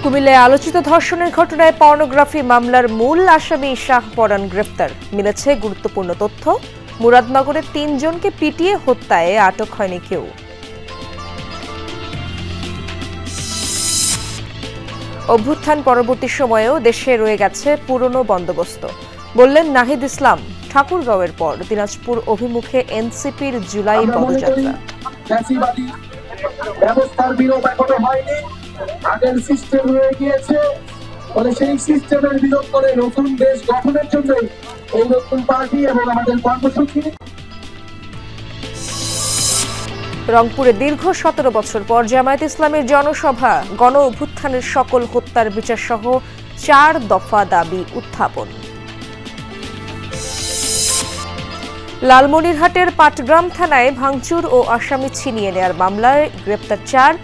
কুমিল্লায় আলোচিত ধর্ষণের ঘটনায় পর্নোগ্রাফি মামলার মূল আসামি শাহ পরান গ্রেফতার। মিলেছে গুরুত্বপূর্ণ তথ্য। মুরাদনগরের ৩ জনকে পিটিয়ে হত্যায় আটক হয়নি কেউ। অভ্যুত্থান পরবর্তী সময়েও দেশে রয়ে গেছে পুরনো বন্দোবস্ত, বললেন নাহিদ ইসলাম। ঠাকুরগাঁওয়ের পর দিনাজপুর অভিমুখে এনসিপির জুলাই পদযাত্রা। আগের সিস্টেম রয়ে গিয়েছে, ফলে সেই সিস্টেমের বিরোধ করে নতুন দেশ গঠনের জন্য এই নতুন পার্টি এবং আমাদের কর্মসূচি। রংপুরে দীর্ঘ ১৭ বছর পর জামায়াত ইসলামের জনসভা। গণ অভ্যুত্থানের সকল হত্যার বিচার সহ ৪ দফা দাবি উত্থাপন। লালমনিরহাটের পাটগ্রাম থানায় ভাঙচুর ও আসামি ছিনিয়ে নেয়ার মামলায় গ্রেপ্তার ৪।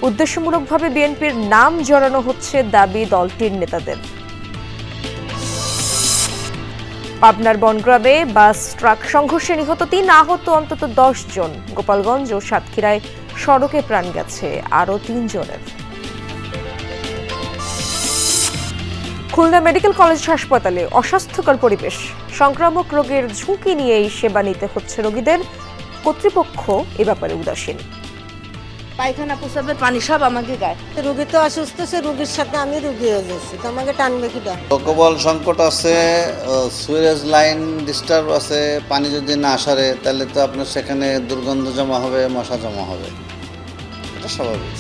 উদ্দেশ্যমূলকভাবে বিএনপির নাম জড়ানো হচ্ছে দাবি দলটির নেতাদের। পাবনার বনগ্রামে বাস ট্রাক সংঘর্ষে নিহত ৩, আহত অন্তত ১০ জন। গোপালগঞ্জ ও সাতক্ষীরায় সড়কে প্রাণ গেছে আরও ৩ জনের। খুলনা মেডিকেল কলেজ হাসপাতালে অস্বাস্থ্যকর পরিবেশ। সংক্রামক রোগের ঝুঁকি নিয়েই সেবা নিতে হচ্ছে রোগীদের। কর্তৃপক্ষ এ ব্যাপারে উদাসীন। পায়খানা প্রসাবের পানি সব আমাকে গায়। রোগী তো অসুস্থ, সে রোগীর সাথে আমি রোগী হয়ে যাচ্ছি, তো আমাকে টানবে কি দেয়? লোকবল সংকট আছে, সুইরেজ লাইন ডিস্টার্ব আছে। পানি যদি না সারে তাহলে তো আপনার সেখানে দুর্গন্ধ জমা হবে, মশা জমা হবে, এটা স্বাভাবিক।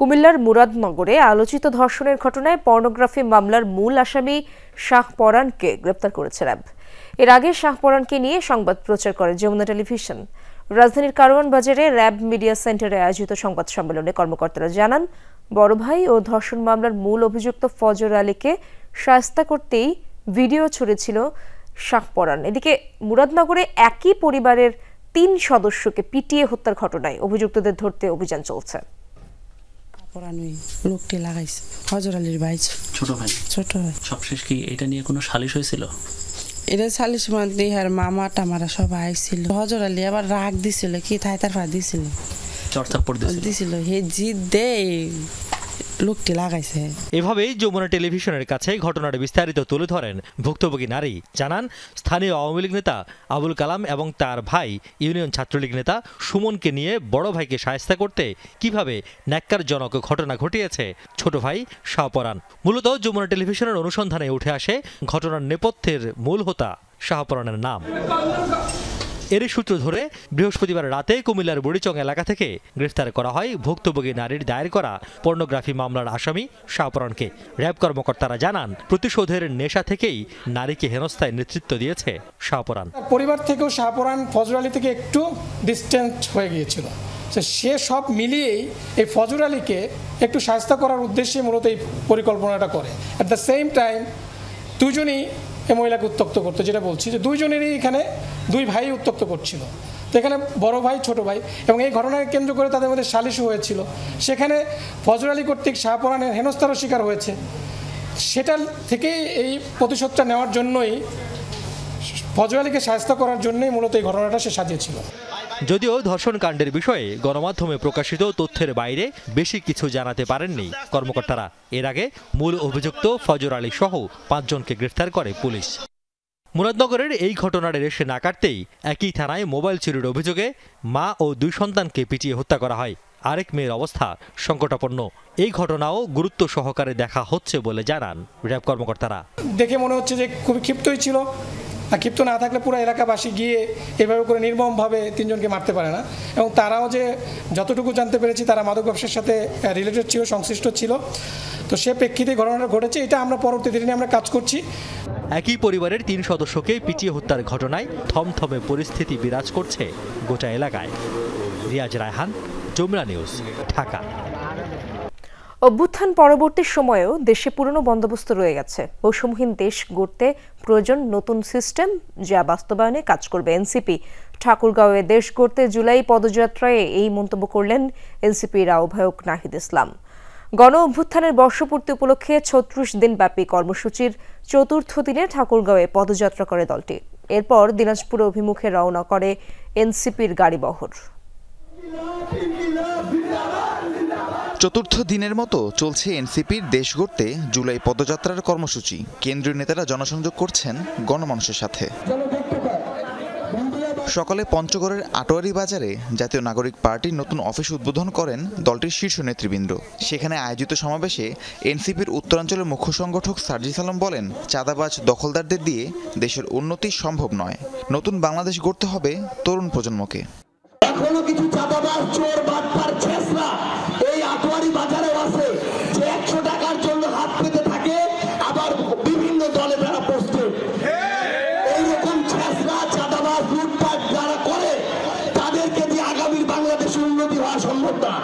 কুমিল্লার মুরাদনগরে আলোচিত ধর্ষণের ঘটনায় পর্নোগ্রাফি মামলার মূল আসামি শাহ পরানকে গ্রেপ্তার করেছে র্যাব। এর আগে শাহ পরানকে নিয়ে সংবাদ প্রচার করে যমুনা টেলিভিশন। রাজধানীর কারওয়ান বাজারে র্যাব মিডিয়া সেন্টারে আয়োজিত সংবাদ সম্মেলনে কর্মকর্তারা জানান, বড় ভাই ও ধর্ষণ মামলার মূল অভিযুক্ত ফজর আলীকে শায়েস্তা করতেই ভিডিও ছড়েছিল শাহ পরান। এদিকে মুরাদনগরে একই পরিবারের ৩ সদস্যকে পিটিয়ে হত্যার ঘটনায় অভিযুক্তদের ধরতে অভিযান চলছে। লোকটি লাগাইছে ফজর আলীর ভাই, ছোট ভাই। সবশেষ কি এটা নিয়ে কোনো সালিশ হয়েছিল? এটা সালিশ মানে আর মামা টামারা সব আইছিল। ফজর আলী আবার রাগ দিছিল, কি তাই তার ভাই দিছিল, চর্চাপড় দিছিল, হে জিদ দে লোকটি লাগাইছে। এভাবেই যমুনা টেলিভিশনের কাছে ঘটনার বিস্তারিত তুলে ধরেন ভুক্তভোগী নারী। জানান, স্থানীয় আওয়ামী লীগ নেতা আবুল কালাম এবং তার ভাই ইউনিয়ন ছাত্রলীগ নেতা সুমনকে নিয়ে বড় ভাইকে শায়েস্তা করতে কিভাবে ন্যাক্কারজনক ঘটনা ঘটিয়েছে ছোট ভাই শাহ পরান। মূলত যমুনা টেলিভিশনের অনুসন্ধানে উঠে আসে ঘটনার নেপথ্যের মূল হোতা শাহ পরানের নাম। এরই সূত্র ধরে বৃহস্পতিবার রাতে কুমিল্লার বুড়িচং এলাকা থেকে গ্রেফতার করা হয় ভুক্তভোগী নারীর দায়ের করা পর্নোগ্রাফি মামলার আসামি শাহ পরানকে। র্যাব কর্মকর্তারা জানান, প্রতিশোধের নেশা থেকেই নারীকে হেনস্থায় নেতৃত্ব দিয়েছে শাহ পরান। পরিবার থেকেও শাহ পরান ফজর আলী থেকে একটু ডিস্টেন্স হয়ে গিয়েছিল। সে সব মিলিয়েই এই ফজর আলীকে একটু শায়েস্তা করার উদ্দেশ্যে মূলত এই পরিকল্পনাটা করে। অ্যাট দ্য সেম টাইম দুজনই এই মহিলাকে উত্ত্যক্ত করতো, যেটা বলছি যে দুইজনেরই এখানে 2 ভাই উত্ত্যক্ত করছিল। তো এখানে বড় ভাই ছোট ভাই, এবং এই ঘটনাকে কেন্দ্র করে তাদের মধ্যে সালিশও হয়েছিল। সেখানে ফজর আলী কর্তৃক শাহ পরানের হেনস্থারও শিকার হয়েছে। সেটা থেকেই এই প্রতিশোধটা নেওয়ার জন্যই, ফজর আলীকে শায়েস্তা করার জন্যই মূলত এই ঘটনাটা সে সাজিয়েছিল। যদিও ধর্ষণ কাণ্ডের বিষয়ে গণমাধ্যমে প্রকাশিত তথ্যের বাইরে বেশি কিছু জানাতে পারেননি কর্মকর্তারা। এর আগে মূল অভিযুক্ত ফজর আলী সহ 5 জনকে গ্রেফতার করে পুলিশ। মুরাদনগরের এই ঘটনার রেশে না কাটতেই একই থানায় মোবাইল চুরির অভিযোগে মা ও 2 সন্তানকে পিটিয়ে হত্যা করা হয়। আরেক মেয়ের অবস্থা সংকটাপন্ন। এই ঘটনাও গুরুত্ব সহকারে দেখা হচ্ছে বলে জানান র্যাব কর্মকর্তারা। দেখে মনে হচ্ছে যে খুবই ক্ষিপ্তই ছিল। ক্ষিপ্ত না থাকলে পুরো এলাকাবাসী গিয়ে এভাবে করে নির্মমভাবে 3 জনকে মারতে পারে না। এবং তারাও যে যতটুকু জানতে পেরেছি তারা মাদক ব্যবসার সাথে রিলেটেড ছিল, সংশ্লিষ্ট ছিল। তো সে প্রেক্ষিতে ঘটনাটা ঘটেছে, এটা আমরা পরবর্তী দিনে আমরা কাজ করছি। একই পরিবারের 3 সদস্যকে পিটিয়ে হত্যার ঘটনায় থমথমে পরিস্থিতি বিরাজ করছে গোটা এলাকায়। রিয়াজ রায়হান, যমুনা নিউজ, ঢাকা। অভ্যুত্থান পরবর্তী সময়েও দেশে পুরনো বন্দোবস্ত রয়ে গেছে। বৈষম্যহীন দেশ গড়তে প্রয়োজন নতুন সিস্টেম, যা বাস্তবায়নে কাজ করবে এনসিপি। ঠাকুরগাঁওয়ে দেশ গড়তে জুলাই পদযাত্রায় এই মন্তব্য করলেন এনসিপির আহ্বায়ক নাহিদ ইসলাম। গণ অভ্যুত্থানের বর্ষপূর্তি উপলক্ষে ৩৬ দিনব্যাপী কর্মসূচির চতুর্থ দিনে ঠাকুরগাঁওয়ে পদযাত্রা করে দলটি। এরপর দিনাজপুর অভিমুখে রওনা করে এনসিপির গাড়িবহর। চতুর্থ দিনের মতো চলছে এনসিপির দেশ গড়তে জুলাই পদযাত্রার কর্মসূচি। কেন্দ্রীয় নেতারা জনসংযোগ করছেন গণমানুষের সাথে। সকালে পঞ্চগড়ের আটোয়ারি বাজারে জাতীয় নাগরিক পার্টির নতুন অফিস উদ্বোধন করেন দলটির শীর্ষ নেতৃবৃন্দ। সেখানে আয়োজিত সমাবেশে এনসিপির উত্তরাঞ্চলের মুখ্য সংগঠক সার্জিস আলম বলেন, চাঁদাবাজ দখলদারদের দিয়ে দেশের উন্নতি সম্ভব নয়। নতুন বাংলাদেশ গড়তে হবে তরুণ প্রজন্মকে। এখনো কিছু চাঁদাবাজ, চোর, বাটপার, ছেঁচড়া এই আটোয়ারি বাজারে আছে, যে 100 টাকার জন্য হাত পেতে থাকে, আবার বিভিন্ন দলে তারা পোস্টেড। এইরকম ছেঁচড়া, চাঁদাবাজ, লুটপাট যারা করে তাদেরকে দিয়ে আগামীর বাংলাদেশের উন্নতি হওয়া সম্ভব না।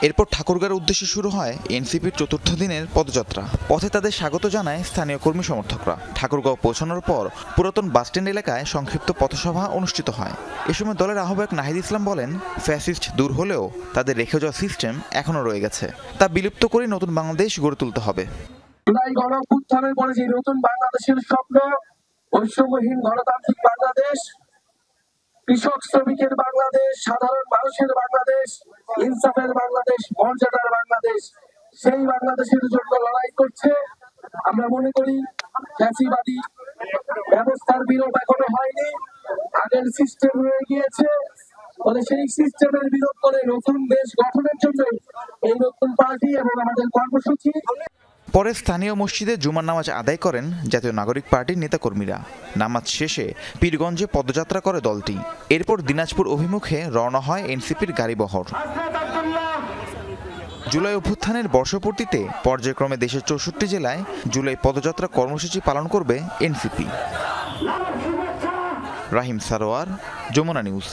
এরপর ঠাকুরগাঁওয়ের উদ্দেশ্যে শুরু হয় এনসিপির চতুর্থ দিনের পদযাত্রা। পথে তাদের স্বাগত জানায় স্থানীয় কর্মী সমর্থকরা। ঠাকুরগাঁও পৌঁছানোর পর পুরাতন বাসস্ট্যান্ড এলাকায় সংক্ষিপ্ত পথসভা অনুষ্ঠিত হয়। এ সময় দলের আহ্বায়ক নাহিদ ইসলাম বলেন, ফ্যাসিস্ট দূর হলেও তাদের রেখে যাওয়া সিস্টেম এখনো রয়ে গেছে, তা বিলুপ্ত করে নতুন বাংলাদেশ গড়ে তুলতে হবে। জুলাই গণ অভ্যুত্থানের পরে যে নতুন বাংলাদেশের স্বপ্ন, বৈষম্যহীন গণতান্ত্রিক বাংলাদেশ, কৃষক শ্রমিকের বাংলাদেশ, সাধারণ মানুষের বাংলাদেশ, ইনসাফের বাংলাদেশ, মর্যাদার বাংলাদেশ, সেই বাংলাদেশের জন্য লড়াই করছে। আমরা মনে করি ফ্যাসিবাদী ব্যবস্থার বিলোপ এখনো হয়নি, আগের সিস্টেম রয়ে গিয়েছে। ফলে সেই সিস্টেমের বিরোধ করে নতুন দেশ গঠনের জন্য এই নতুন পার্টি এবং আমাদের কর্মসূচি। পরে স্থানীয় মসজিদে জুমার নামাজ আদায় করেন জাতীয় নাগরিক পার্টির নেতাকর্মীরা। নামাজ শেষে পীরগঞ্জে পদযাত্রা করে দলটি। এরপর দিনাজপুর অভিমুখে রওনা হয় এনসিপির গাড়িবহর। জুলাই অভ্যুত্থানের বর্ষপূর্তিতে পর্যায়ক্রমে দেশের ৬৪ জেলায় জুলাই পদযাত্রা কর্মসূচি পালন করবে এনসিপি। রাহিম সারোয়ার, যমুনা নিউজ।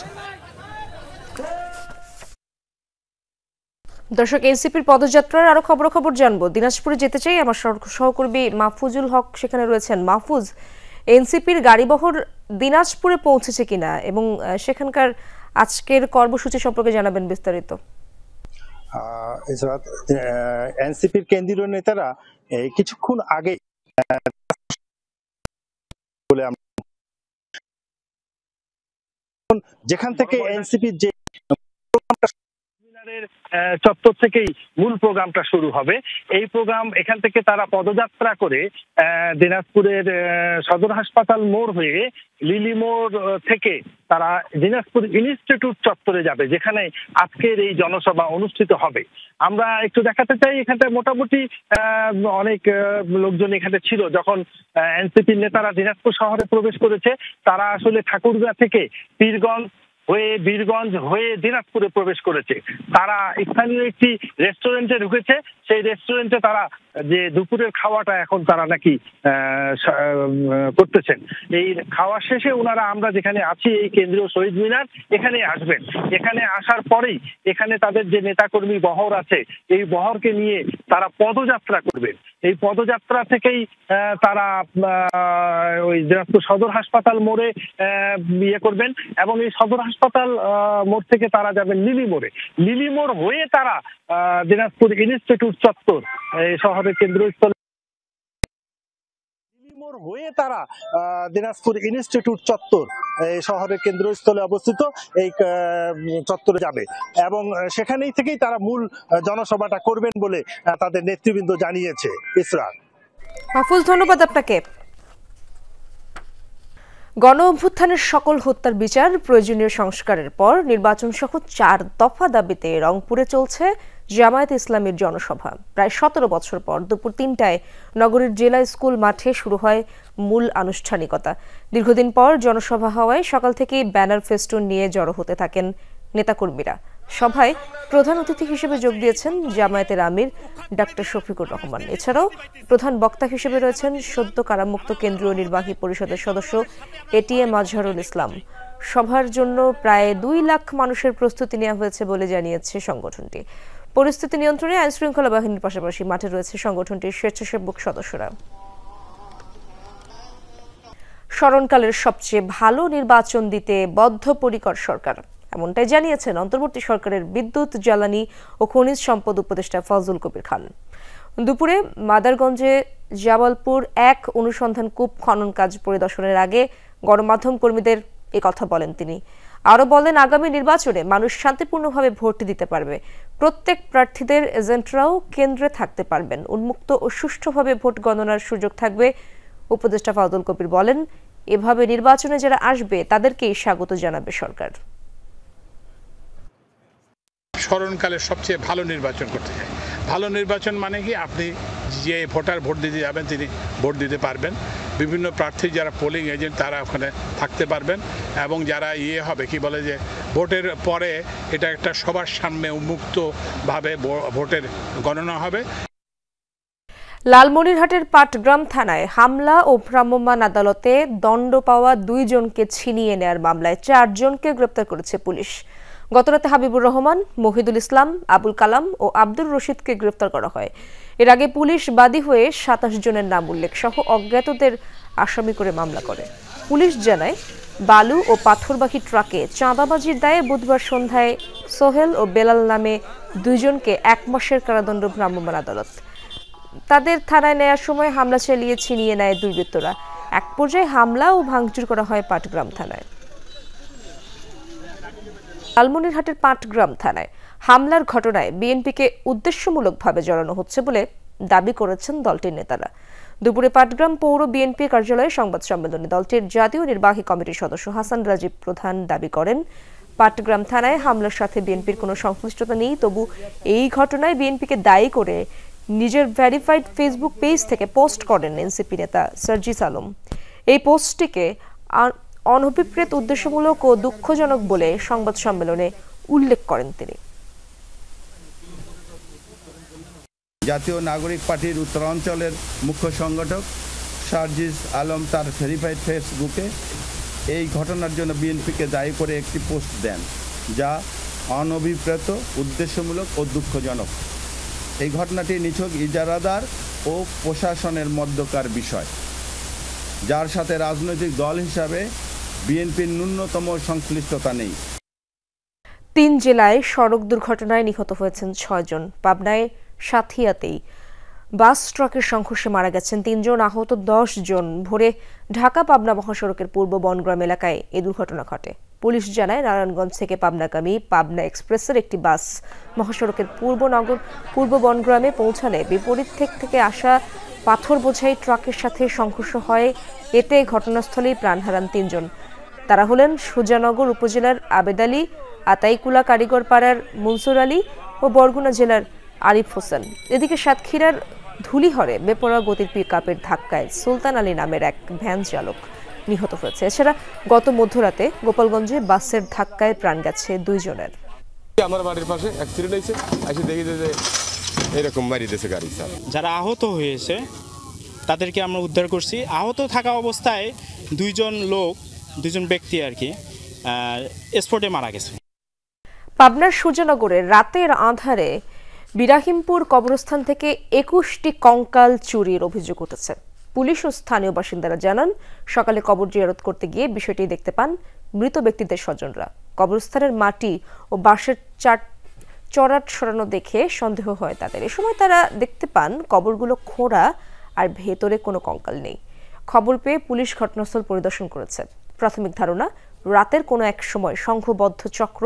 দর্শক, এনসিপির পদযাত্রার আরো খবর জানবো। দিনাজপুরে যেতে চাই, আমার সহকর্মী মাহফুজুল হক সেখানে রয়েছেন। মাহফুজ, এনসিপির গাড়িবহর দিনাজপুরে পৌঁছেছে কিনা এবং সেখানকার আজকের কর্মসূচি সম্পর্কে জানাবেন বিস্তারিত। এনসিপির কেন্দ্রীয় নেতারা কিছুক্ষণ আগে যেখান থেকে এনসিপির যে চত্বর থেকেই মূল প্রোগ্রামটা শুরু হবে। এই প্রোগ্রাম এখান থেকে তারা পদযাত্রা করে দিনাজপুরের সদর হাসপাতাল মোড় হয়ে লিলি মোড় থেকে তারা দিনাজপুর ইনস্টিটিউট চত্বরে যাবে, যেখানে আজকের এই জনসভা অনুষ্ঠিত হবে। আমরা একটু দেখাতে চাই, এখানটা মোটামুটি অনেক লোকজন এখানে ছিল যখন এনসিপির নেতারা দিনাজপুর শহরে প্রবেশ করেছে। তারা আসলে ঠাকুরগাঁ থেকে পীরগঞ্জ হয়ে বীরগঞ্জ হয়ে দিনাজপুরে প্রবেশ করেছে। তারা স্থানীয় একটি রেস্টুরেন্টে ঢুকেছে। সেই রেস্টুরেন্টে তারা যে দুপুরের খাওয়াটা এখন তারা নাকি করতেছেন। এই খাওয়া শেষে ওনারা আমরা যেখানে আছি এই কেন্দ্রীয় শহীদ মিনার, এখানে আসবেন। এখানে আসার পরেই এখানে তাদের যে নেতাকর্মী বহর আছে, এই বহরকে নিয়ে তারা পদযাত্রা করবেন। এই পদযাত্রা থেকেই তারা ওই দিনাজপুর সদর হাসপাতাল মোড়ে করবেন এবং এই সদর হাসপাতাল মোড় থেকে তারা যাবেন লিলি মোড়ে। লিলি মোড় হয়ে তারা দিনাজপুর ইনস্টিটিউট চত্বর এই শহরের কেন্দ্রস্থলে হয়ে তারা দিনাজপুর ইনস্টিটিউট চত্বর এই শহরের কেন্দ্রস্থলে অবস্থিত এই চত্বরে যাবে এবং সেখানেই থেকেই তারা মূল জনসভাটা করবেন বলে তাদের নেতৃবৃন্দ জানিয়েছে। ইসরাত, মাহফুজ, ধন্যবাদ আপনাকে। গণ অভ্যুত্থানের সকল হত্যার বিচার, প্রয়োজনীয় সংস্কারের পর নির্বাচন সহ 4 দফা দাবিতে রংপুরে চলছে জামায়াত ইসলামীর জনসভা। প্রায় 17 বছর পর দুপুর 3টায় নগরীর জেলা স্কুল মাঠে শুরু হয় মূল আনুষ্ঠানিকতা। দীর্ঘদিন পর জনসভা হওয়ায় সকাল থেকেই ব্যানার ফেস্টুন নিয়ে জড়ো হতে থাকেন নেতাকর্মীরা। সভায় প্রধান অতিথি হিসেবে যোগ দিয়েছেন জামায়াতের আমির ডাক্তার শফিকুর রহমান। এছাড়াও প্রধান বক্তা হিসেবে রয়েছেন সদ্য কারামুক্ত কেন্দ্রীয় নির্বাহী পরিষদের সদস্য এটিএম আজহারুল ইসলাম। সভার জন্য প্রায় 2 লাখ মানুষের প্রস্তুতি নেওয়া হয়েছে বলে জানিয়েছে সংগঠনটি। পরিস্থিতি নিয়ন্ত্রণে আইনশৃঙ্খলা বাহিনীর পাশাপাশি মাঠে রয়েছে সংগঠনটির স্বেচ্ছাসেবক সদস্যরা। স্মরণকালের সবচেয়ে ভালো নির্বাচন দিতে বদ্ধপরিকর সরকার, এমনটাই জানিয়েছেন অন্তর্বর্তী সরকারের বিদ্যুৎ, জ্বালানি ও খনিজ সম্পদ উপদেষ্টা ফজলুল কবির খান। দুপুরে মাদারগঞ্জে জামালপুর ১ অনুসন্ধান কূপ খনন কাজ পরিদর্শনের আগে গণমাধ্যম কর্মীদের কথা বলেন তিনি। আরও বলেন, আগামী নির্বাচনে মানুষ শান্তিপূর্ণভাবে ভোট দিতে পারবে। প্রত্যেক প্রার্থীদের এজেন্টরাও কেন্দ্রে থাকতে পারবেন। উন্মুক্ত ও সুষ্ঠুভাবে ভোট গণনার সুযোগ থাকবে। উপদেষ্টা ফজলুল কবির বলেন, এভাবে নির্বাচনে যারা আসবে তাদেরকেই স্বাগত জানাবে সরকার। স্মরণকালের সবচেয়ে ভালো নির্বাচন করতে চাই। ভালো নির্বাচন মানে কি, আপনি যে ভোটার ভোট দিতে যাবেন তিনি ভোট দিতে পারবেন। বিভিন্ন প্রার্থী যারা পোলিং এজেন্ট তারা ওখানে থাকতে পারবেন, এবং যারা হবে কি বলে যে ভোটের পরে এটা একটা সবার সামনে উন্মুক্তভাবে ভোটের গণনা হবে। লালমনিরহাটের পাটগ্রাম থানায় হামলা ও ভ্রাম্যমাণ আদালতে দণ্ড পাওয়া 2 জনকে ছিনিয়ে নেয়ার মামলায় 4 জনকে গ্রেপ্তার করেছে পুলিশ। গতরাতে হাবিবুর রহমান, মহিদুল ইসলাম, আবুল কালাম ও আব্দুর রশিদকে গ্রেপ্তার করা হয়। এর আগে পুলিশ বাদী হয়ে 27 জনের নাম উল্লেখ সহ অজ্ঞাতদের আসামি করে মামলা করে। পুলিশ জানায়, বালু ও পাথরবাহী ট্রাকে চাঁদাবাজির দায়ে বুধবার সন্ধ্যায় সোহেল ও বেলাল নামে 2 জনকে 1 মাসের কারাদণ্ড ভ্রাম্যমাণ আদালত। তাদের থানায় নেয়ার সময় হামলা চালিয়ে ছিনিয়ে নেয় দুর্বৃত্তরা। এক পর্যায়ে হামলা ও ভাঙচুর করা হয় পাটগ্রাম থানায়। লালমনিরহাটের পাটগ্রাম থানায় হামলার ঘটনায় বিএনপিকে উদ্দেশ্যমূলকভাবে জড়ানো হচ্ছে বলে দাবি করেছেন দলটির নেতারা। দুপুরে পাটগ্রাম পৌর বিএনপি কার্যালয়ে সংবাদ সম্মেলনে দলটির জাতীয় নির্বাহী কমিটির সদস্য হাসান রাজীব প্রধান দাবি করেন, পাটগ্রাম থানায় হামলার সাথে বিএনপির কোনো সংশ্লিষ্টতা নেই। তবু এই ঘটনায় বিএনপিকে দায়ী করে নিজের ভেরিফাইড ফেসবুক পেজ থেকে পোস্ট করেন এনসিপি নেতা সার্জিস আলম। এই পোস্টটিকে অনভিপ্রেত, উদ্দেশ্যমূলক ও দুঃখজনক বলে সংবাদ সম্মেলনে উল্লেখ করেন তিনি। জাতীয় নাগরিক পার্টির উত্তরাঞ্চলের মুখ্য সংগঠক সার্জিস আলম তার ভেরিফাইড ফেসবুকে এই ঘটনার জন্য বিএনপিকে দায়ী করে একটি পোস্ট দেন, যা অনভিপ্রেত, উদ্দেশ্যমূলক ও দুঃখজনক। এই ঘটনাটি নিছক ইজারাদার ও প্রশাসনের মধ্যকার বিষয়, যার সাথে রাজনৈতিক দল হিসাবে বিএনপির ন্যূনতম সংশ্লিষ্টতা নেই। 3 জেলায় সড়ক দুর্ঘটনায় নিহত হয়েছেন 6 জন। পাবনায় সাথিয়াতেই বাস ট্রাকের সংঘর্ষে মারা গেছেন 3 জন, আহত 10 জন। ভোরে ঢাকা পাবনা মহাসড়কের পূর্ব বনগ্রাম এলাকায় এই দুর্ঘটনা ঘটে। পুলিশ জানায়, নারায়ণগঞ্জ থেকে পাবনাগামী পাবনা এক্সপ্রেসের একটি বাস মহাসড়কের পূর্ব বনগ্রামে পৌঁছালে বিপরীত থেকে আসা পাথর বোঝাই ট্রাকের সাথে সংঘর্ষ হয়। এতে ঘটনাস্থলেই প্রাণ হারান 3 জন। তারা হলেন সুজানগর উপজেলার আবেদ আলী, আতাইকুলা কারিগর পাড়ার মনসুর আলী ও বরগুনা জেলার আরিফ হোসেন। এদিকে সাতক্ষীরার ধুলিহরে বেপরোয়া গতির পিকআপের ধাক্কায় সুলতান আলী নামের এক ভ্যান চালক নিহত হয়েছে। এছাড়া গত মধ্যরাতে গোপালগঞ্জে বাসের ধাক্কায় প্রাণ গেছে 2 জনের। আমার বাড়ির পাশে অ্যাক্সিডেন্ট হয়েছে, এসে দেখি যে এরকম মারি দিয়েছে গাড়ি। যারা আহত হয়েছে তাদেরকে আমরা উদ্ধার করছি। আহত থাকা অবস্থায় 2 জন ব্যক্তি আর কি স্পটে মারা গেছে। পাবনার সুজানগরে রাতের আঁধারে বিরাহিমপুর কবরস্থান থেকে 21টি কঙ্কাল চুরির অভিযোগ উঠেছে। পুলিশ ও স্থানীয় বাসিন্দারা জানান, সকালে কবর জিয়ারত করতে গিয়ে বিষয়টি দেখতে পান মৃত ব্যক্তিদের স্বজনরা। কবরস্থানের মাটি ও বাঁশের চড়াট সরানো দেখে সন্দেহ হয় তাদের। এ সময় তারা দেখতে পান কবরগুলো খোঁড়া আর ভেতরে কোনো কঙ্কাল নেই। খবর পেয়ে পুলিশ ঘটনাস্থল পরিদর্শন করেছে। প্রাথমিক ধারণা, রাতের কোনো এক সময় সংঘবদ্ধ চক্র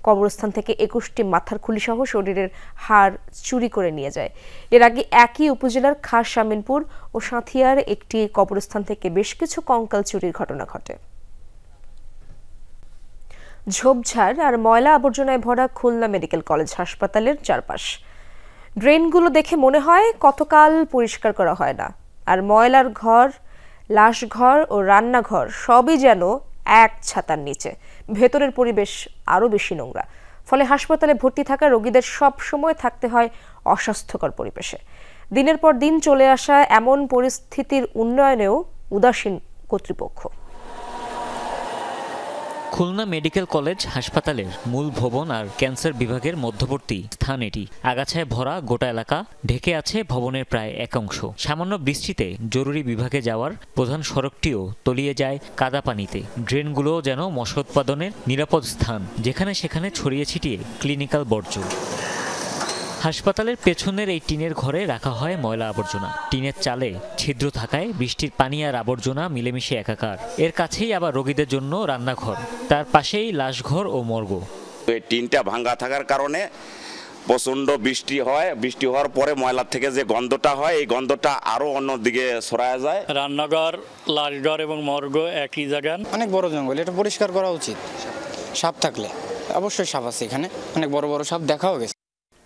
কবরস্থান থেকে 21টি মাথার খুলি সহ শরীরের হাড় চুরি করে নিয়ে যায়। এর আগে একই উপজেলার খাস শামিনপুর ও সাঁথিয়ার একটি কবরস্থান থেকে বেশ কিছু কঙ্কাল চুরির ঘটনা ঘটে। ঝোপঝাড় আর ময়লা আবর্জনায় ভরা খুলনা মেডিকেল কলেজ হাসপাতালের চারপাশ। ড্রেনগুলো দেখে মনে হয় কতকাল পরিষ্কার করা হয় না। আর ময়লার ঘর, লাশ ঘর ও রান্নাঘর সবই যেন এক ছাতার নিচে। ভেতরের পরিবেশ আরও বেশি নোংরা। ফলে হাসপাতালে ভর্তি থাকা রোগীদের সব সময় থাকতে হয় অস্বাস্থ্যকর পরিবেশে। দিনের পর দিন চলে আসা এমন পরিস্থিতির উন্নয়নেও উদাসীন কর্তৃপক্ষ। খুলনা মেডিকেল কলেজ হাসপাতালের মূল ভবন আর ক্যান্সার বিভাগের মধ্যবর্তী স্থান এটি। আগাছায় ভরা গোটা এলাকা, ঢেকে আছে ভবনের প্রায় এক অংশ। সামান্য বৃষ্টিতে জরুরি বিভাগে যাওয়ার প্রধান সড়কটিও তলিয়ে যায় কাদা পানিতে। ড্রেনগুলোও যেন মশা উৎপাদনের নিরাপদ স্থান, যেখানে সেখানে ছড়িয়ে ছিটিয়ে ক্লিনিক্যাল বর্জ্য। হাসপাতালের পেছনের এই টিনের ঘরে রাখা হয় ময়লা আবর্জনা। টিনের চালে ছিদ্র থাকায় বৃষ্টির পানি আর আবর্জনা মিলেমিশে একাকার। এর কাছেই আবার রোগীদের জন্য রান্নাঘর, তার পাশেই লাশঘর ও মর্গ। এই টিনটা ভাঙা থাকার কারণে প্রচণ্ড বৃষ্টি হয়, বৃষ্টি হওয়ার পরে ময়লার থেকে যে গন্ধটা হয়, এই গন্ধটা আরো অন্যদিকে ছড়ায় যায়। রান্নাঘর, লাশঘর এবং মর্গ একই জায়গায়। অনেক বড় জঙ্গল, এটা পরিষ্কার করা উচিত। সাপ থাকলে অবশ্যই সাপ আছে এখানে, অনেক বড় বড় সাপ দেখাও গেছে।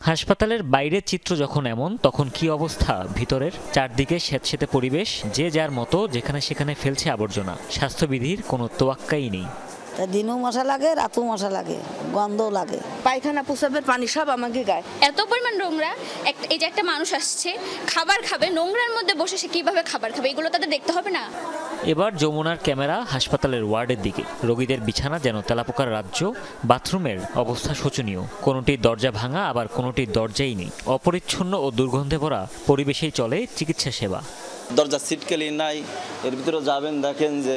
হাসপাতালের বাইরের চিত্র যখন এমন, তখন কি অবস্থা ভিতরের? চারদিকে স্যাঁতসেঁতে পরিবেশ, যে যার মতো যেখানে সেখানে ফেলছে আবর্জনা। স্বাস্থ্যবিধির কোনো তোয়াক্কাই নেই। দিনও মশা লাগে, রাতও মশা লাগে, গন্ধও লাগে। পায়খানা প্রসাবের পানি সব আমাকে গায়ে। এত পরিমাণ নোংরা, এই যে একটা মানুষ আসছে খাবার খাবে, নোংরার মধ্যে বসে সে কিভাবে খাবার খাবে, এগুলো তাদের দেখতে হবে না? এবার যমুনার ক্যামেরা হাসপাতালের ওয়ার্ডের দিকে। রোগীদের বিছানা যেন তেলাপোকার রাজ্য। বাথরুমের অবস্থা শোচনীয়, কোনোটির দরজা ভাঙা, আবার কোনোটির দরজাই নেই। অপরিচ্ছন্ন ও দুর্গন্ধে ভরা পরিবেশেই চলে চিকিৎসা সেবা। দরজা সিটকেলি নাই, এর ভিতরে যাবেন দেখেন যে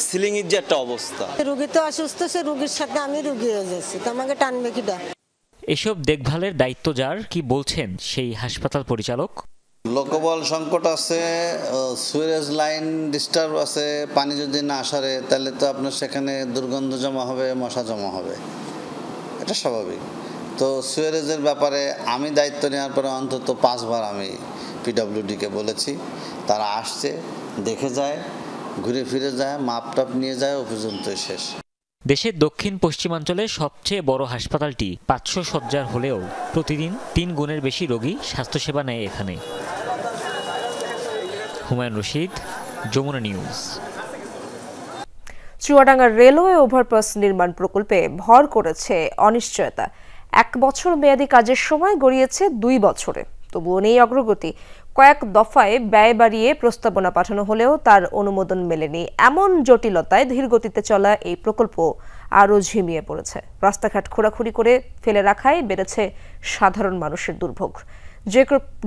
সিলিং এর যে একটা অবস্থা। রোগী তো অসুস্থ, সে রোগীর সাথে আমি রোগী হয়ে যাচ্ছি, তো আমাকে টানবে কিটা? এসব দেখভালের দায়িত্ব যার, কি বলছেন সেই হাসপাতাল পরিচালক? লোকবল সংকট আছে, সুয়েজ লাইন ডিস্টার্ব আছে। পানি যদি না সারে তাহলে তো আপনার সেখানে দুর্গন্ধ জমা হবে, মশা জমা হবে, এটা স্বাভাবিক। তো সুয়েজের ব্যাপারে আমি দায়িত্ব নেওয়ার পরে অন্তত 5 বার আমি পিডব্লিউডিকে বলেছি। তারা আসছে, দেখে যায়, ঘুরে ফিরে যায়, মাপটাপ নিয়ে যায়, ও পর্যন্তই শেষ। দেশের দক্ষিণ পশ্চিমাঞ্চলের সবচেয়ে বড় হাসপাতালটি 500 শয্যার হলেও প্রতিদিন 3 গুণের বেশি রোগী স্বাস্থ্যসেবা নেয় এখানে। হুমায়ুন রশিদ, যমুনা নিউজ। চুয়াডাঙ্গার রেলওয়ে ওভারপাস নির্মাণ প্রকল্পে ভর করেছে অনিশ্চয়তা। 1 বছর মেয়াদী কাজের সময় গড়িয়েছে 2 বছরে, তবুও নেই অগ্রগতি। কয়েক দফায় ব্যয় বাড়িয়ে প্রস্তাবনা পাঠানো হলেও তার অনুমোদন মেলেনি। এমন জটিলতায় ধীরগতিতে চলা এই প্রকল্প আরও ঝিমিয়ে পড়েছে। রাস্তাঘাট খোঁড়াখুড়ি করে ফেলে রাখায় বেড়েছে সাধারণ মানুষের দুর্ভোগ।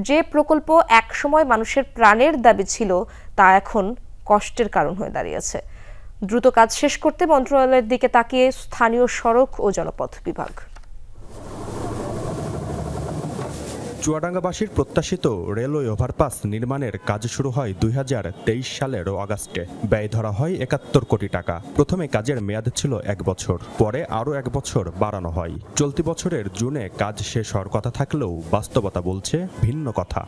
যে প্রকল্প একসময় মানুষের প্রাণের দাবি ছিল, তা এখন কষ্টের কারণ হয়ে দাঁড়িয়েছে। দ্রুত কাজ শেষ করতে মন্ত্রণালয়ের দিকে তাকিয়ে স্থানীয় সড়ক ও জনপথ বিভাগ। চুয়াডাঙ্গাবাসীর প্রত্যাশিত রেলওয়ে ওভারপাস নির্মাণের কাজ শুরু হয় 2023 সালের আগস্টে। ব্যয় ধরা হয় 71 কোটি টাকা। প্রথমে কাজের মেয়াদ ছিল 1 বছর, পরে আরও 1 বছর বাড়ানো হয়। চলতি বছরের জুনে কাজ শেষ হওয়ার কথা থাকলেও বাস্তবতা বলছে ভিন্ন কথা।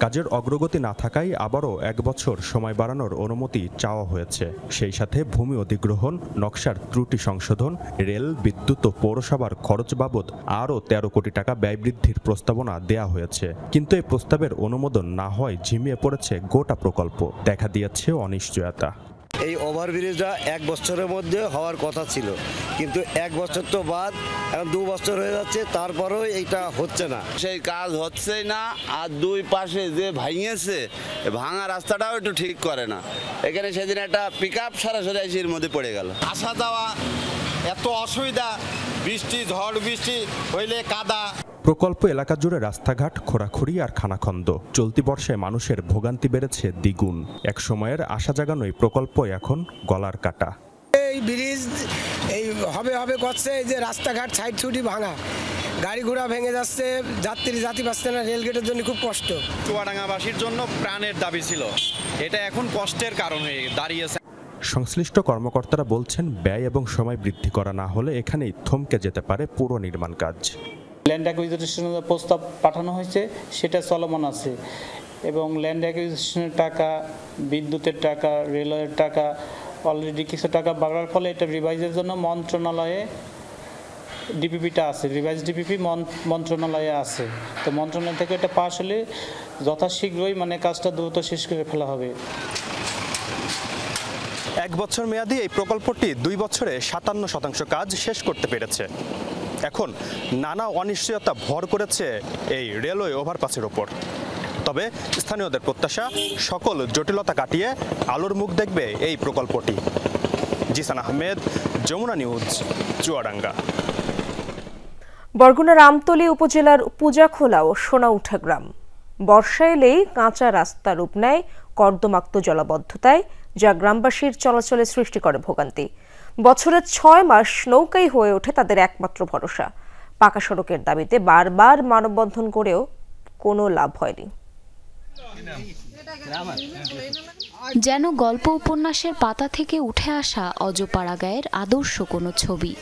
কাজের অগ্রগতি না থাকায় আবারও 1 বছর সময় বাড়ানোর অনুমতি চাওয়া হয়েছে। সেই সাথে ভূমি অধিগ্রহণ, নকশার ত্রুটি সংশোধন, রেল, বিদ্যুৎ ও পৌরসভার খরচ বাবদ আরও 13 কোটি টাকা ব্যয় বৃদ্ধির প্রস্তাবনা দেয়া হয়েছে। কিন্তু এই প্রস্তাবের অনুমোদন না হয় ঝিমিয়ে পড়েছে গোটা প্রকল্প। দেখা দিয়েছে অনিশ্চয়তা। এই ওভারব্রিজটা 1 বছরের মধ্যে হওয়ার কথা ছিল, কিন্তু 1 বছর তো বাদ, এখন 2 বছর হয়ে যাচ্ছে, তারপরেও এইটা হচ্ছে না। সেই কাজ হচ্ছেই না। আর 2 পাশে যে ভাঙিয়েছে, ভাঙা রাস্তাটাও একটু ঠিক করে না। এখানে সেদিন একটা পিকআপ সরাসরি এর মধ্যে পড়ে গেল। আসা যাওয়া এত অসুবিধা, বৃষ্টি ঝড় বৃষ্টি হইলে কাদা। প্রকল্প এলাকা জুড়ে রাস্তাঘাট খোঁড়াখুড়ি আর খানাখন্দ। চলতি বর্ষায় মানুষের ভোগান্তি বেড়েছে দ্বিগুণ। এক সময়ের আশা জাগানো এই প্রকল্প এখন গলার কাটা। এই ব্রিজ এই হবে করছে, এই যে রাস্তাঘাট সাইড ছুটি ভাঙা, গাড়ি ঘোড়া ভেঙে যাচ্ছে, যাত্রী পাচ্ছে না, রেলগেটের জন্য খুব কষ্ট। চুয়াডাঙ্গাবাসীর জন্য প্রাণের দাবি ছিল, এটা এখন কষ্টের কারণ হয়ে দাঁড়িয়েছে। সংশ্লিষ্ট কর্মকর্তারা বলছেন, ব্যয় এবং সময় বৃদ্ধি করা না হলে এখানেই থমকে যেতে পারে পুরো নির্মাণ কাজ। ল্যান্ড অ্যাকুইজিশনের প্রস্তাব পাঠানো হয়েছে, সেটা চলমান আছে, এবং ল্যান্ড অ্যাকুইজিশনের টাকা, বিদ্যুতের টাকা, রেলওয়ের টাকা অলরেডি কিছু টাকা বাড়ার ফলে এটা রিভাইজের জন্য মন্ত্রণালয়ে ডিপিপিটা আছে, রিভাইজ ডিপিপি মন্ত্রণালয়ে আছে। তো মন্ত্রণালয় থেকে এটা পাস হলে যথাশীঘ্রই কাজটা দ্রুত শেষ করে ফেলা হবে। 1 বছর মেয়াদী এই প্রকল্পটি 2 বছরে 57% কাজ শেষ করতে পেরেছে। এখন নানা অনিশ্চয়তা ভর করেছে এই রেলওয়ে ওভারপাসের ওপর। তবে স্থানীয়দের প্রত্যাশা, সকল জটিলতা কাটিয়ে আলোর মুখ দেখবে এই প্রকল্পটি। জিসান আহমেদ, যমুনা নিউজ, চুয়াডাঙ্গা। বরগুনার আমতলী উপজেলার পূজাখোলা ও সোনাউঠা গ্রাম বর্ষা এলেই কাঁচা রাস্তা রূপ নেয় কর্দমাক্ত জলাবদ্ধতায়, যা গ্রামবাসীর চলাচলে সৃষ্টি করে ভোগান্তি। বছরের 6 মাস নৌকাই হয়ে ওঠে তাদের একমাত্র ভরসা। পাকা সড়কের দাবিতে বারবার মানববন্ধন করেও কোনো লাভ হয়নি। যেন গল্প উপন্যাসের পাতা থেকে উঠে আসা অজপাড়া গায়ের আদর্শ কোনো ছবি।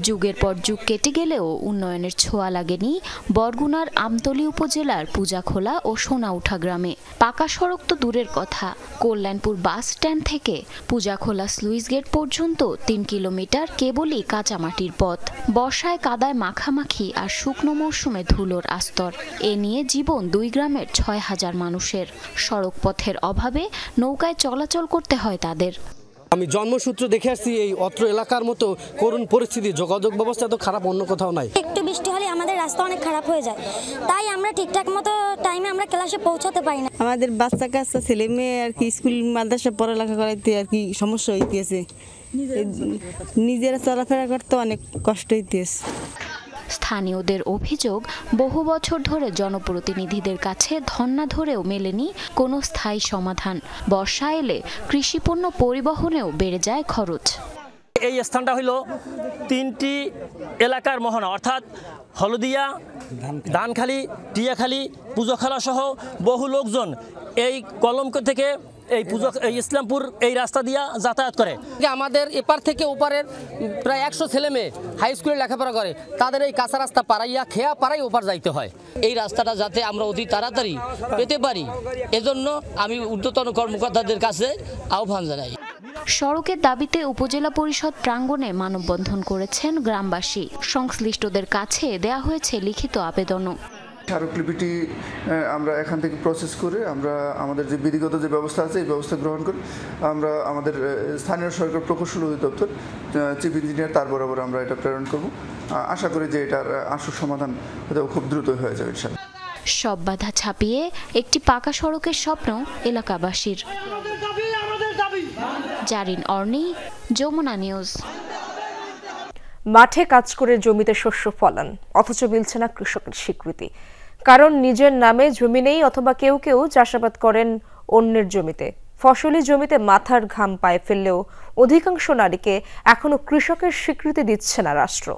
যুগের পর যুগ কেটে গেলেও উন্নয়নের ছোঁয়া লাগেনি বরগুনার আমতলী উপজেলার পূজাখোলা ও সোনাউঠা গ্রামে। পাকা সড়ক তো দূরের কথা, কল্যাণপুর বাস স্ট্যান্ড থেকে পূজাখোলা স্লুইস গেট পর্যন্ত 3 কিলোমিটার কেবলই কাঁচামাটির পথ। বর্ষায় কাদায় মাখামাখি আর শুকনো মৌসুমে ধুলোর আস্তর। এ নিয়ে জীবন 2 গ্রামের 6000 মানুষের। সড়ক পথের অভাবে নৌকায় চলাচল করতে হয় তাদের। আমি জন্মসূত্র দেখে আসছি এই অত্র এলাকার মতো করুণ পরিস্থিতি, যোগাযোগ ব্যবস্থা তো খারাপ অন্য কোথাও নাই। একটু বৃষ্টি হলে আমাদের রাস্তা অনেক খারাপ হয়ে যায়, তাই আমরা ঠিকঠাক মতো টাইমে আমরা ক্লাসে পৌঁছাতে পারি না। আমাদের বাচ্চা কাচ্চা ছেলে মেয়ে আর কি স্কুল মাদ্রাসা পড়ালেখা করাইতে আর কি সমস্যা হইতেছে, নিজেরা চলাফেরা করতে অনেক কষ্ট হইতেছে। স্থানীয়দের অভিযোগ, বহু বছর ধরে জনপ্রতিনিধিদের কাছে ধন্না ধরেও মেলেনি কোনো স্থায়ী সমাধান। বর্ষা এলে কৃষিপণ্য পরিবহনেও বেড়ে যায় খরচ। এই স্থানটা হলো 3টি এলাকার মোহনা, অর্থাৎ হলদিয়া, ধানখালী, টিয়াখালী, পূজাখোলা সহ বহু লোকজন এই কলমক থেকে এই ইসলামপুর এই রাস্তা দিয়ে যাতায়াত করে। আমাদের এপার থেকে ওপারের প্রায় 100 ছেলে মেয়ে হাই স্কুলে লেখাপড়া করে, তাদের এই কাঁচা রাস্তা পাড়াইয়া খেয়া পাড়াই ওপার যাইতে হয়। এই রাস্তাটা যাতে আমরা অতি তাড়াতাড়ি পেতে পারি, এজন্য আমি ঊর্ধ্বতন কর্মকর্তাদের কাছে আহ্বান জানাই। সড়কের দাবিতে উপজেলা পরিষদ প্রাঙ্গণে মানববন্ধন করেছেন গ্রামবাসী। সংশ্লিষ্টদের কাছে দেয়া হয়েছে লিখিত আবেদনও। স্মারকলিপিটি আমরা এখান থেকে প্রসেস করে আমরা আমাদের যে বিধিগত যে ব্যবস্থা আছে এই ব্যবস্থা গ্রহণ করে আমরা আমাদের স্থানীয় সরকার প্রকৌশল অধিদপ্তর চিফ ইঞ্জিনিয়ার তার বরাবর আমরা এটা প্রেরণ করব। আশা করি যে এটার আশু সমাধান খুব দ্রুত হয়ে যাবে ইনশাআল্লাহ। সব বাধা ছাপিয়ে একটি পাকা সড়কের স্বপ্ন এলাকাবাসীর। জারিন অর্নি, যমুনা নিউজ। মাঠে কাজ করে জমিতে শস্য ফলান, অথচ মিলছে না কৃষকের স্বীকৃতি। কারণ নিজের নামে জমি নেই, অথবা কেউ কেউ চাষাবাদ করেন অন্যের জমিতে। ফসলি জমিতে মাথার ঘাম পায়ে ফেললেও অধিকাংশ নারীকে এখনো কৃষকের স্বীকৃতি দিচ্ছে না রাষ্ট্র।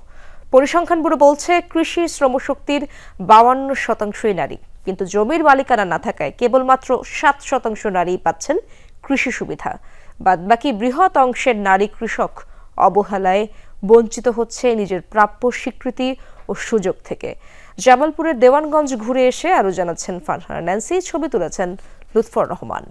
পরিসংখ্যান ব্যুরো বলছে কৃষি শ্রমশক্তির 52% নারী, কিন্তু জমির মালিকানা না থাকায় কেবলমাত্র 7% নারী পাচ্ছেন কৃষি সুবিধা। বাদবাকি বৃহৎ অংশের নারী কৃষক অবহেলায় বঞ্চিত হচ্ছে নিজের প্রাপ্য স্বীকৃতি ও সুযোগ থেকে। জামালপুরের দেওয়ানগঞ্জ ঘুরে এসে আরো জানাচ্ছেন ফারহানা ন্যান্সি, ছবি তুলেছেন লুৎফর রহমান।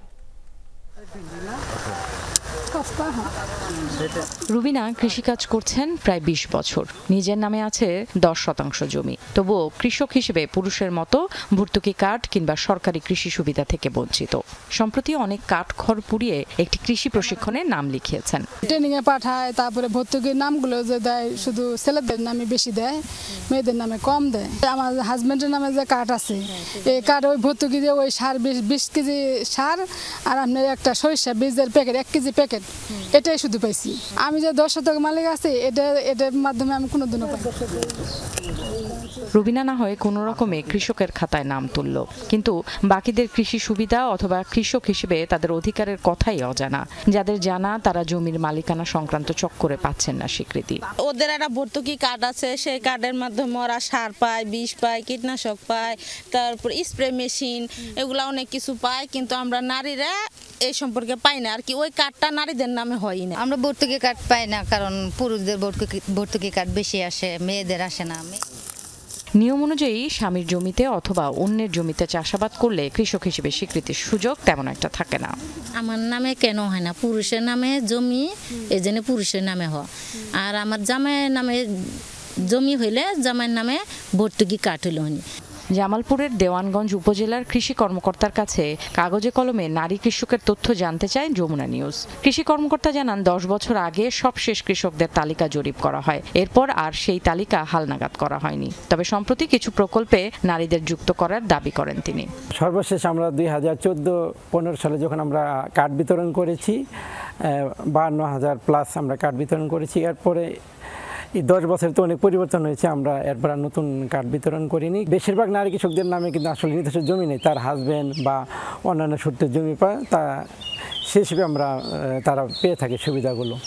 রুবিনা কৃষিকাজ করছেন প্রায় 20 বছর। নিজের নামে আছে 10% জমি, তবুও কৃষক হিসেবে পুরুষের মতো ভর্তুকি কার্ড কিংবা সরকারি কৃষি সুবিধা থেকে বঞ্চিত। সম্প্রতি অনেক কাঠ খড় পুড়িয়ে একটি কৃষি প্রশিক্ষণে নাম লিখিয়েছেন। ট্রেনিং এ পাঠায়, তারপরে ভর্তুকির নামগুলো যে দেয় শুধু ছেলেদের নামে বেশি দেয়, মেয়েদের নামে কম দেয়। আমার হাজবেন্ডের নামে যে কার্ড আছে, এই কার্ড ওই ভর্তুকি দিয়ে ওই সার 20 কেজি সার আর আপনার একটা সরিষা বীজের প্যাকেট 1 কেজি প্যাকেট, এটাই শুধু পাইছি। আমি যে 10% মালিক আছে, এটার মাধ্যমে আমি কোনোদিনও পাই। রুবিনা না হয় কোনো রকমে কৃষকের খাতায় নাম তুলল, কিন্তু বাকিদের কৃষি সুবিধা অথবা কৃষক হিসেবে তাদের অধিকারের কথাই অজানা। যাদের জানা তারা জমির মালিকানা সংক্রান্ত চক্করে পাচ্ছেন না স্বীকৃতি। ওদের একটা ভর্তুকি কার্ড আছে, সেই কার্ডের মাধ্যমে ওরা সার পায়, বিষ পায়, কীটনাশক পায়, তারপর স্প্রে মেশিন, এগুলা অনেক কিছু পায়, কিন্তু আমরা নারীরা এই সম্পর্কে পাই না। আর কি ওই কার্ডটা নারীদের নামে হয় না। আমরা ভর্তুকি কার্ড পাই না, কারণ পুরুষদের ভর্তুকি কার্ড বেশি আসে, মেয়েদের আসে না। নিয়ম অনুযায়ী স্বামীর জমিতে অথবা অন্যের জমিতে চাষাবাদ করলে কৃষক হিসেবে স্বীকৃতির সুযোগ তেমন একটা থাকে না। আমার নামে কেন হয় না? পুরুষের নামে জমি, এই জন্য পুরুষের নামে হয়। আর আমার জামাইয়ের নামে জমি হইলে জামাইয়ের নামে ভর্তুকি কার্ড হইলে হয়নি। জামালপুরের দেওয়ানগঞ্জ উপজেলার কৃষি কর্মকর্তার কাছে কাগজে কলমে নারী কৃষকের তথ্য জানতে চায় যমুনা নিউজ। কৃষি কর্মকর্তা জানান 10 বছর আগে সবশেষ কৃষকদের তালিকা জরিপ করা হয়, এরপর আর সেই তালিকা হালনাগাদ করা হয়নি। তবে সম্প্রতি কিছু প্রকল্পে নারীদের যুক্ত করার দাবি করেন তিনি। সর্বশেষ আমরা 2014-15 সালে যখন আমরা কার্ড বিতরণ করেছি, 52,000 প্লাস আমরা কার্ড বিতরণ করেছি। এরপরে এই 10 বছরে তো অনেক পরিবর্তন হয়েছে, আমরা এরপর আর নতুন কার্ড বিতরণ করিনি। বেশিরভাগ নারী কৃষকদের নামে কিন্তু আসলে নিজস্ব জমি নেই, তার হাজব্যান্ড বা অন্যান্য সূত্রে জমি পায়, তা সেই হিসেবে আমরা তারা পেয়ে থাকি সুবিধাগুলো।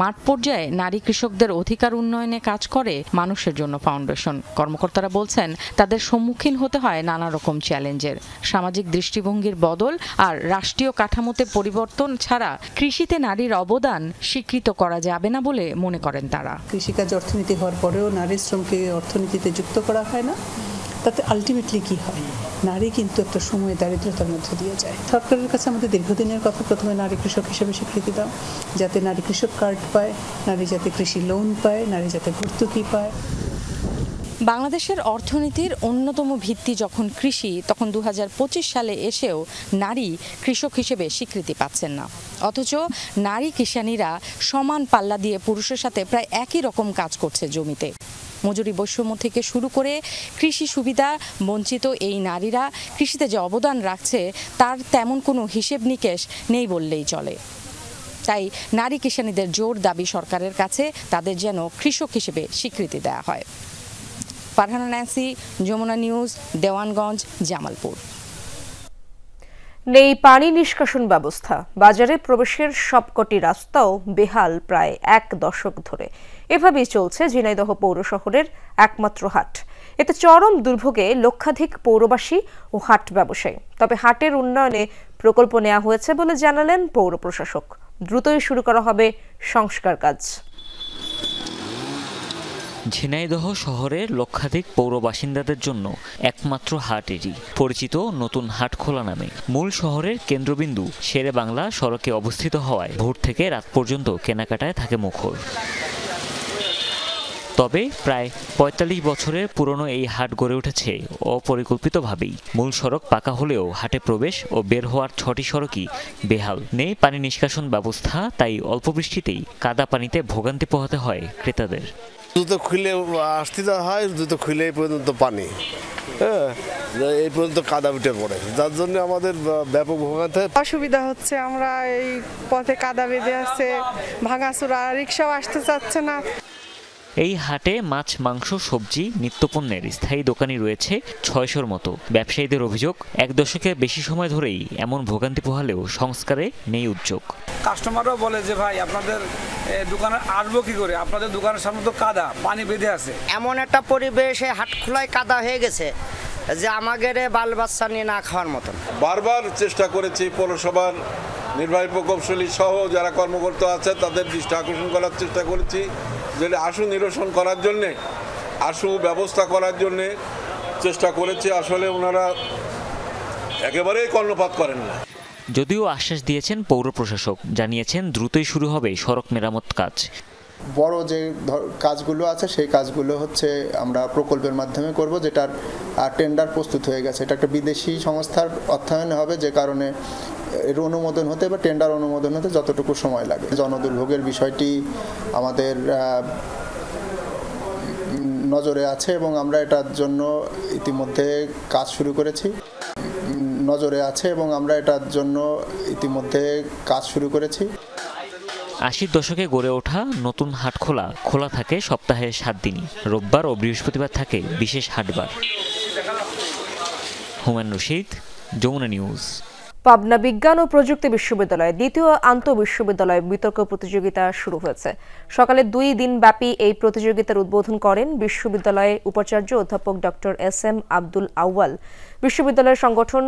মাঠ পর্যায়ে নারী কৃষকদের অধিকার উন্নয়নে কাজ করে মানুষের জন্য ফাউন্ডেশন। কর্মকর্তারা বলছেন তাদের সম্মুখীন হতে হয় নানা রকম চ্যালেঞ্জের। সামাজিক দৃষ্টিভঙ্গির বদল আর রাষ্ট্রীয় কাঠামোতে পরিবর্তন ছাড়া কৃষিতে নারীর অবদান স্বীকৃত করা যাবে না বলে মনে করেন তারা। কৃষিকাজ অর্থনীতি হওয়ার পরেও নারী শ্রমকে অর্থনীতিতে যুক্ত করা হয় না, তাতে আলটিমেটলি কি হয়, নারী কিন্তু একটা সময় দারিদ্রতার মধ্যে দিয়ে যায়। সরকারের কাছে আমাদের দীর্ঘদিনের কথা, প্রথমে নারী কৃষক হিসেবে স্বীকৃতি দাও, যাতে নারী কৃষক কার্ড পায়, নারী যাতে কৃষি লোন পায়, নারী যাতে ভর্তুকি পায়। বাংলাদেশের অর্থনীতির অন্যতম ভিত্তি যখন কৃষি, তখন 2025 সালে এসেও নারী কৃষক হিসেবে স্বীকৃতি পাচ্ছেন না। অথচ নারী কিষানীরা সমান পাল্লা দিয়ে পুরুষের সাথে প্রায় একই রকম কাজ করছে জমিতে। মজুরি বৈষম্য থেকে শুরু করে কৃষি সুবিধা বঞ্চিত এই নারীরা কৃষিতে যে অবদান রাখছে তার তেমন কোনো হিসেব নিকেশ নেই বললেই চলে। তাই নারী কিষানীদের জোর দাবি সরকারের কাছে তাদের যেন কৃষক হিসেবে স্বীকৃতি দেওয়া হয়। Farhana Nancy, Jamuna News, Dewanganj, Jamalpur. নেই পানি নিষ্কাশন ব্যবস্থা, বাজারে প্রবেশের সবকটি রাস্তাও বেহাল প্রায় 1 দশক ধরে। এভাবেই চলছে ঝিনাইদহ পৌর শহরের একমাত্র হাট। এতে চরম দুর্ভোগে লক্ষাধিক পৌরবাসী ও হাট ব্যবসায়ী। তবে হাটের উন্নয়নে প্রকল্প নেওয়া হয়েছে বলে জানালেন পৌর প্রশাসক। দ্রুতই শুরু করা হবে সংস্কার কাজ। ঝিনাইদহ শহরের লক্ষাধিক পৌর বাসিন্দাদের জন্য একমাত্র হাট এটি। পরিচিত নতুন হাটখোলা নামে। মূল শহরের কেন্দ্রবিন্দু শেরে বাংলা সড়কে অবস্থিত হওয়ায় ভোর থেকে রাত পর্যন্ত কেনাকাটায় থাকে মুখর। তবে প্রায় 45 বছরের পুরনো এই হাট গড়ে উঠেছে অপরিকল্পিতভাবেই। মূল সড়ক পাকা হলেও হাটে প্রবেশ ও বের হওয়ার 6টি সড়কই বেহাল। নেই পানি নিষ্কাশন ব্যবস্থা, তাই অল্প বৃষ্টিতেই কাদা পানিতে ভোগান্তি পোহাতে হয় ক্রেতাদের। জুতো খুলে আসতে হয়, জুতো খুলে এই পর্যন্ত পানি, হ্যাঁ, এই পর্যন্ত কাদা উঠে পড়ে, যার জন্য আমাদের ব্যাপক ভোগান্তি অসুবিধা হচ্ছে। আমরা এই পথে কাদা বেঁধে আছে, ভাঙাচোরা, রিক্সাও আসতে চাচ্ছে না। এই হাটে মাছ, মাংস, সবজি, নিত্যপণ্যের স্থায়ী দোকানই রয়েছে 600-র মতো। ব্যবসায়ীদের অভিযোগ, 1 দশকের বেশি সময় ধরেই এমন ভোগান্তি পোহালেও সংস্কারে নেই উদ্যোগ। কাস্টমাররাও বলে যে ভাই আপনাদের দোকানে আসবো কি করে, আপনাদের দোকানের সামনে তো কাদা, পানি বেঁধে আছে। এমন একটা পরিবেশে হাট খোলায় কাদা হয়ে গেছে যে আমাদের বাল বাচ্চা নিয়ে না খাওয়ার মতন। বারবার চেষ্টা করেছি পৌরসভার নির্বাহী প্রকৌশলী সহ যারা কর্মকর্তা আছে তাদের দৃষ্টি আকর্ষণ করার চেষ্টা করেছি, যে আশু নিরসন করার জন্যে, আশু ব্যবস্থা করার জন্যে চেষ্টা করেছি। আসলে ওনারা একেবারেই কর্ণপাত করেন না। যদিও আশ্বাস দিয়েছেন পৌর প্রশাসক, জানিয়েছেন দ্রুতই শুরু হবে সড়ক মেরামত কাজ। বড় যে কাজগুলো আছে সেই কাজগুলো হচ্ছে আমরা প্রকল্পের মাধ্যমে করব, যেটার টেন্ডার প্রস্তুত হয়ে গেছে। এটা একটা বিদেশি সংস্থার অর্থায়নে হবে, যে কারণে এর অনুমোদন হতে বা টেন্ডার অনুমোদন হতে যতটুকু সময় লাগে। জনদুর্ভোগের বিষয়টি আমাদের নজরে আছে এবং আমরা এটার জন্য ইতিমধ্যে কাজ শুরু করেছি। 80-র দশকে গড়ে ওঠা নতুন হাটখোলা খোলা থাকে সপ্তাহে 7 দিনই। রোববার ও বৃহস্পতিবার থাকে বিশেষ হাটবার। হুমায়ুন রশিদ, যমুনা নিউজ। পাবনা বিজ্ঞান ও প্রযুক্তি বিশ্ববিদ্যালয়ে দ্বিতীয় আন্তঃবিশ্ববিদ্যালয় বিতর্ক প্রতিযোগিতা শুরু হয়েছে। সকালে 2 দিন ব্যাপী এই প্রতিযোগিতার উদ্বোধন করেন বিশ্ববিদ্যালয়ের উপাচার্য অধ্যাপক ডক্টর SM আব্দুল আউয়াল। বিশ্ববিদ্যালয়ের সংগঠন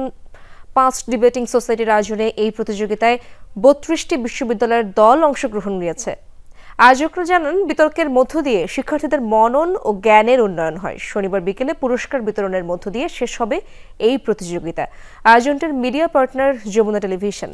5 ডিবেটিং সোসাইটির আয়োজনে এই প্রতিযোগিতায় 32টি বিশ্ববিদ্যালয়ের দল অংশগ্রহণ নিয়েছে। আয়োজকরা জানান, বিতর্কের মধ্য দিয়ে শিক্ষার্থীদের মনন ও জ্ঞানের উন্নয়ন হয়। শনিবার বিকেলে পুরস্কার বিতরণের মধ্য দিয়ে শেষ হবে এই প্রতিযোগিতা। আয়োজনটির মিডিয়া পার্টনার যমুনা টেলিভিশন।